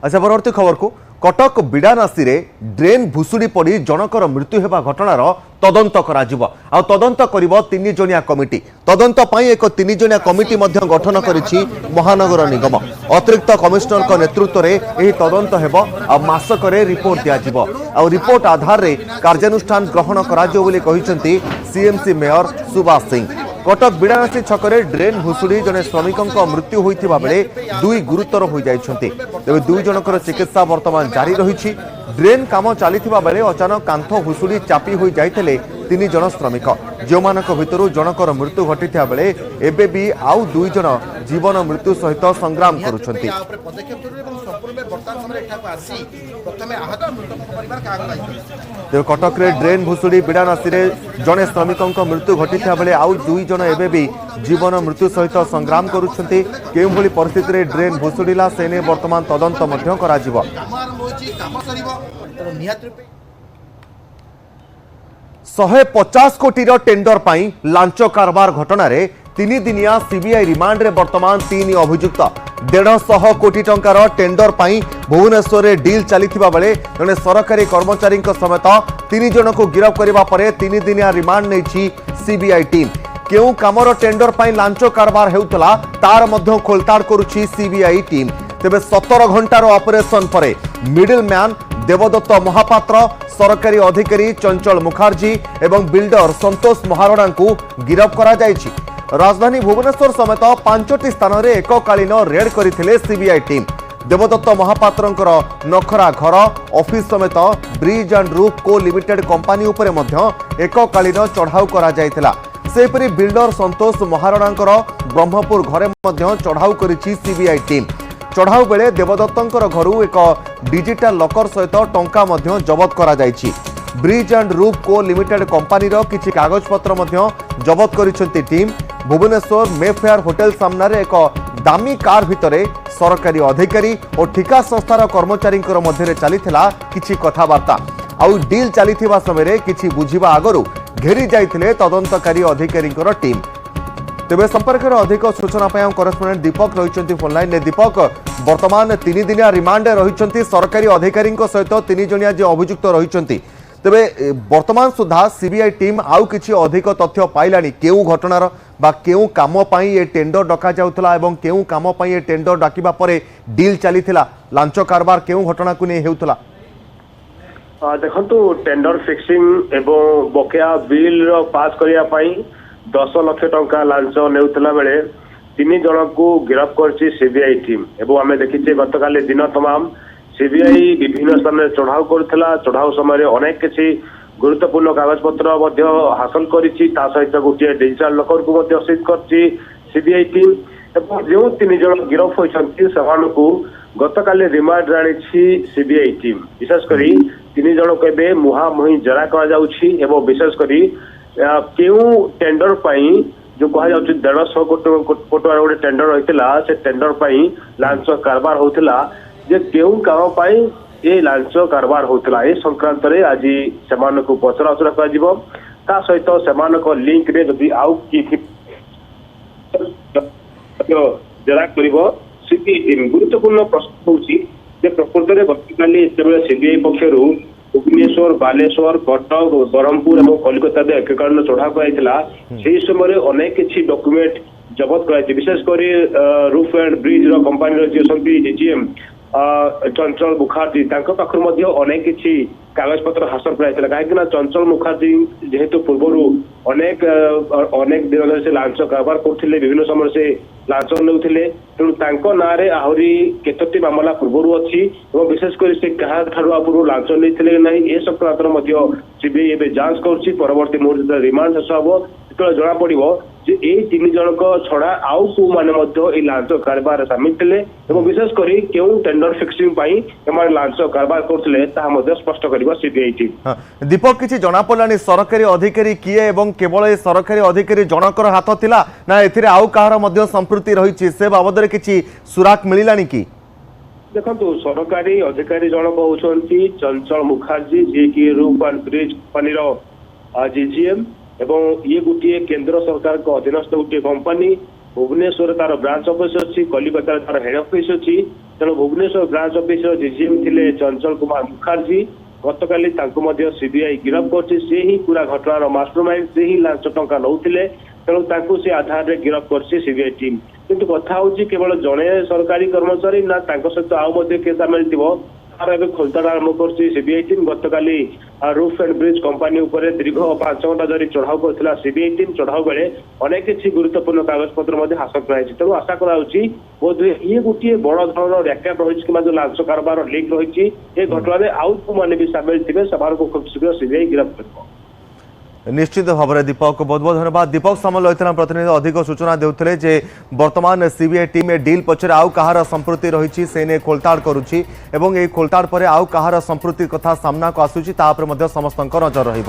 अच्छा परवर्ती खबर को कटक बिड़ानासी रे ड्रेन भुशुड़ी पड़ी जनकर मृत्यु हेबा घटनार तदंत करा जिवो आ तदंत करिवो 3 जणिया कमिटी तदंत पई एक 3 जणिया कमिटी मध्य गठन करिछि महानगर निगम अतिरिक्त कमिश्नर को नेतृत्व रे एही तदंत हेबो आ मासक रे रिपोर्ट दिया जिवो आ रिपोर्ट आधार रे कार्यानुष्ठान ग्रहण करा जिवो बोली कहिसंती सीएमसी मेयर सुभाष सिंह। कटक बिड़ानासी छकरे ड्रेन भुशुड़ी जने श्रमिकों मृत्यु होइथिबा बेले दुई गुरुतर हो जाइछन्ति तेबे दुई जनकर चिकित्सा वर्तमान जारी रहिछि। ड्रेन काम चलीथिबा बेले अचानक कांथ भुशुड़ी चापी होई जाइथिले 3 जन श्रमिक जोमानक भितरु जनकर मृत्यु घटिथिबा बेले एबे भी आउ दुई जन जीवन मृत्यु सहित संग्राम करुछन्ति। तेबे कटक रे ड्रेन भुशुड़ी बिड़ानासी रे जने श्रमिकों मृत्यु घटिथिबा बेले आउ दुई जन एबे भी जीवन मृत्यु सहित संग्राम करुछन्ति। केउ भली परिस्थिति रे ड्रेन भुशुड़ीला सेने वर्तमान तदंत मध्य करा जिवो। 150 कोटी टेंडर पाई लांच कारबार घटना रे 3 दिनिया सीबीआई रिमांड रे वर्तमान 3 अभियुक्त 150 कोटी टंकार टेंडर पाई भुवनेश्वर रे डील चलीथिबा बेले जने सरकारी कर्मचारी समेत 3 जन को गिरफ्त करबा परे 3 दिनिया रिमांड नेछि सीबीआई टीम। केउ कामर टेंडर पाई लांच कारबार हेउतला तार मध्य खोलताड़ करुछि सीबीआई टीम। तेबे 17 घंटार ऑपरेशन परे मिडिल मैन देवदत्त महापात्र सरकारी अधिकारी चंचल मुखर्जी एवं बिल्डर संतोष महारणा को गिरफ्त करा जायछि। राजधानी भुवनेश्वर समेत 5टी स्थान रे एककालीन रेड करथिले सीबीआई टीम। देवदत्त महापात्रंकर नखरा घर ऑफिस समेत ब्रिज एंड रूफ को लिमिटेड कंपनी उपरे मध्य एककालीन चढ़ाऊ करा जायतिला। सेपरि बिल्डर संतोष महारणांकर ब्रह्मपुर घरे मध्य चढ़ाऊ करिछि सीबीआई टीम। चढ़ाऊ बेले देवदत्तंकर घरू एक डिजिटल लकर सहित टंका मध्य जबत करा जायछि। ब्रिज एंड रूफ को लिमिटेड कंपनी रो किछि कागज पत्र मध्य जबत करिसंती टीम। भुवनेश्वर मेफेयर होटल सामने एक दामी कार भितरे सरकारी अधिकारी और ठिका संस्थार कर्मचारी मध्य चलीथिला किछि कथाबार्ता आउ डील चलीथिबा समय किछि बुझिबा आगरु घेरी जाइथिले तदंतकारी अधिकारी टीम। तेबे संपर्क में अधिक सूचना करेस्पोंडेंट दीपक रही फोन लाइन। दीपक वर्तमान 3 दिनिया रिमांड रही सरकारी अधिकारी सहित 3 जणिया जे अभियुक्त रही तेबे वर्तमान सुधा सीबीआई टीम आउ किछि अधिक तथ्य पाइलानी केउ घटनार बा केउ काम पई ए टेंडर डका जाउतला एवं केउ काम पई ए टेंडर डाकिबा परे डील चलीथिला लांच कारबार केउ घटना को नै हेउतला। देखंतु टेंडर फिक्सिंग एवं बकेया बिल रो पास करिया पई 10 लाख टंका लांच नेउतला बेले 3 जन को गिरफ्त करछि सीबीआई टीम। एवं आमे देखिछे गतकाले दिन तमाम सीबीआई विभिन्न स्थान में चढ़ाऊ करथिला। चढ़ाऊ समय अनेक किसी गुरुत्वपूर्ण कागज पत्र मध्य हासिल करिछि ता सहित गोटे डिजिटल लकर को मध्य सीज करछि सीबीआई टीम। एवं जो 3 जन गिरफ्त होइछन्ति सेमानकु गतकाले रिमांड राणिछि सीबीआई टीम। विशेष करी 3 जन को एबे मुहामुही जरा करा जाउछि एवं विशेष करी केउ टेंडर पाई जो कहा जाउछि 150 कोटी गोटे टेंडर रहितला से टेंडर पाई लांच कारबार होतिला जे केउ काम पाई ए लांच कारबार होतिला ए संक्रांत रे आज सेमानकु पचराउचरा करा जिवो ता सहित सेमानक लिंक रे जदि आउ कि जरा करिवो सीबीआई टीम। गुरुत्वपूर्ण प्रश्न होउछि जे प्रकृत रे गतकाली एतेबेले सीबीआई पक्षरु भुवनेश्वर बालेश्वर कटक ब्रह्मपुर और कलिकता एककालीन चढ़ा कराइला से समय अनेक किसी डॉक्यूमेंट जबत कराई विशेषकर roof and bridge company DGM चंचल मुखर्जी पाखर अनेक किसी कागज पत्र हासिल कराइला कहीं चंचल मुखर्जी जेहेतु पूर्वर अनेक अनेक दिन धरी से लांच कारबार करते विभिन्न समय से लांच नेउथिले तेणु ना आहरी केतोटी मामला पूर्व अच्छी विशेषकर से क्या पूर्व लांच नहीं ना ए संक्रांत सीबीआई एवं जांच कर परवर्ती मुहूर्त रिमांड शेष हम जो जना पड़ो जे ए 3 जन छड़ा आउ को माने लांच कारबार सामिल थे विशेष कर केउ टेंडर फिक्सिंग लांच कारबार करते स्पष्ट कर सीबीआई टीम। दीपक किसी जना पड़ानी सरकारी अधिकारी किए एवं केवल ए सरकारी अधिकारी जनकर हाथ थिला ना एथिरे आउ कहार संपृक्ति रही से बाबद किसी सुराक मिलानी कि देखो सरकारी अधिकारी जनक होउछंती चंचल मुखर्जी जी की roof and bridge company GGM एवं ये गोटे केंद्र सरकार को अधीनस्थ गोटे कंपनी भुवनेश्वर तार ब्रांच ऑफिस अच्छी कलिकता तार हेड ऑफिस अच्छी ତେଣୁ ଭୁବନେଶ୍ୱର ବ୍ରାଞ୍ଚ ଅଫିସର ଡିଜିଏମ୍ ଥିଲେ ଚଞ୍ଚଳ କୁମାର ମୁଖାର୍ଜୀ ଗତକାଲି ତାଙ୍କୁ ମଧ୍ୟ ସିବିଆଇ ଗିରଫ କରିଛି। ସେ ହିଁ ପୁରା ଘଟଣାର ମାଷ୍ଟରମାଇଣ୍ଡ, ସେ ହିଁ ଲାଞ୍ଚ ଟଙ୍କା ନେଉଥିଲେ, ତେଣୁ ତାଙ୍କୁ ସେ ଆଧାରରେ ଗିରଫ କରିଛି ସିବିଆଇ ଟିମ୍। କିନ୍ତୁ କଥା ହେଉଛି କେବଳ ଜଣେ ସରକାରୀ କର୍ମଚାରୀ ନା ତାଙ୍କ ସହିତ ଆଉ ମଧ୍ୟ କିଏ ସାମିଲ ଥିବ ତାର ଏବେ ଖୋଳତାଡ଼ ଆରମ୍ଭ କରିଛି ସିବିଆଇ ଟିମ୍। ଗତକାଲି ରୁଫ୍ ଆଣ୍ଡ ବ୍ରିଜ କମ୍ପାନୀ ଉପରେ ଦୀର୍ଘ 5 ଘଣ୍ଟା ଧରି ଚଢ଼ାଉ କରିଥିଲା ସିବିଆଇ ଟିମ୍। ଚଢ଼ାଉ ବେଳେ ଅନେକ କିଛି ଗୁରୁତ୍ୱପୂର୍ଣ୍ଣ କାଗଜପତ୍ର ମଧ୍ୟ ହାସଲ କରାଯାଇଛି। ତେଣୁ ଆଶା କରାଯାଉଛି ବୋଧହୁଏ ଇଏ ଗୋଟିଏ ବଡ଼ ଧରଣର ର୍ୟାକେଟ୍ ରହିଛି କିମ୍ବା ଯୋଉ ଲାଞ୍ଚ କାରବାର ଲିକ୍ ରହିଛି ଏ ଘଟଣାରେ ଆଉ ଯେଉଁମାନେ ବି ସାମିଲ ଥିବେ ସେମାନଙ୍କୁ ଖୁବ୍ ଶୀଘ୍ର ସିବିଆଇ ଗିରଫ କରିବ। निश्चित भाव में दीपक बहुत बहुत धन्यवाद। दीपक सामल रही प्रतिनिधि अधिक सूचना देते जे वर्तमान सीबीआई टीम ए डील पछरे आउ कहार संपृक्ति रही से ने खोलताड़ करुच्ची एवं ए खोलताड़ पर आउ कहार संपृक्ति कथा सामना को आसूची समस्त नजर रही।